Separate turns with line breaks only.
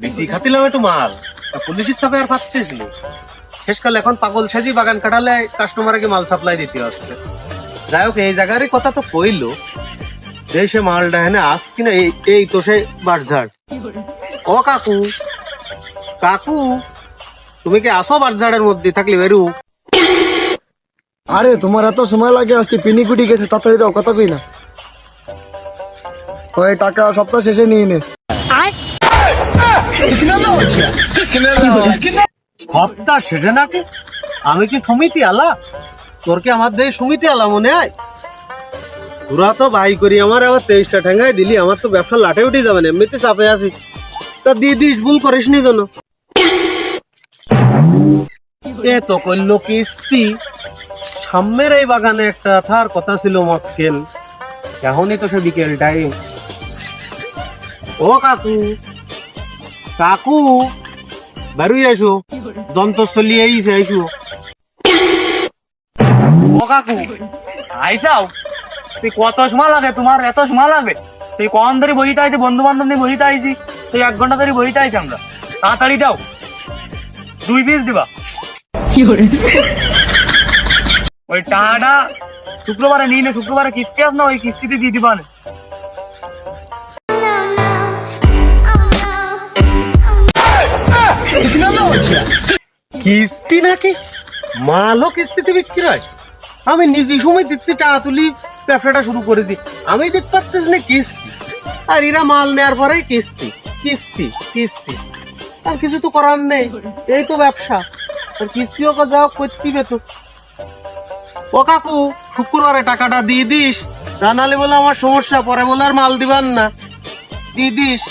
বেশি খাতিলাম একটু মাল, পুলিশের চাপে আর পাচ্ছিস শেষকাল এখন পাগল সাজি বাগান কাটালে কাস্টমারকে মাল সাপ্লাই দিতে হচ্ছে। যাই হোক, এই জায়গারই কথা তো কইলো, দেশে মালটা হেনে আস কিনা এই তো সেই বারঝাড়। ও কাকু, কাকু তুমি কি আসো বারঝাড়ের মধ্যে? থাকলে বেরু।
আরে তোমার এত সময় লাগে আসতে, পিনিকুটি গেছে, তাড়াতাড়ি দাও, কথা কই না। ওই টাকা সপ্তাহ শেষে নিয়ে নে।
সপ্তাহ সেটা নাকি? আমি কি সমিতি আলা? তোর কি আমার দেশ সমিতি আলা মনে হয়? তোরা তো বাই করি আমার আবার 23টা ঠেঙ্গাই দিলি, আমার তো ব্যবসা লাটে উঠে যাবে না, এমনিতে চাপে আছি। তা দিয়ে দিস, ভুল করিস নি যেন। এ তো করলো কিস্তি। সামনের এই বাগানে একটা থার কথা ছিল মক্কেল, এখনই তো সে বিকেল টাইম। ও কাকু, কাকু বেরুই আইসো, দন্তস্থলী আইসে আইসো।
ও কাকু আইসাও, তুই কত সময় লাগে? তোমার এত সময় লাগে? তুই কখন ধরে বহিতে আইছি, বন্ধু বান্ধব নিয়ে বহিতে আইছি, তুই 1 ঘন্টা ধরে বহিতে আইছি আমরা। তাড়াতাড়ি দাও, 2 পিস দিবা। ওই টাকাটা শুক্রবারে নিয়ে নে, শুক্রবারে কিস্তি আস না, ওই কিস্তিতে দিয়ে দিবা না।
কিস্তি নাকি? মালও কিস্তিতে বিক্রি হয়? আমি নিজে সময় দিতে টাকা তুলি, ব্যবসাটা শুরু করে দিই, আমি দেখতে পারতেছ না কিস্তি। আর এরা মাল নেওয়ার পরে কিস্তি কিস্তি কিস্তি, আর কিছু তো করার নেই, এই তো ব্যবসা। আর কিস্তিও যাও করতে তো। ও কাকু, শুক্রবারে টাকাটা দিয়ে দিস, জানালে বলে আমার সমস্যা, পরে বলে আর মাল দিবান না, দিয়ে দিস।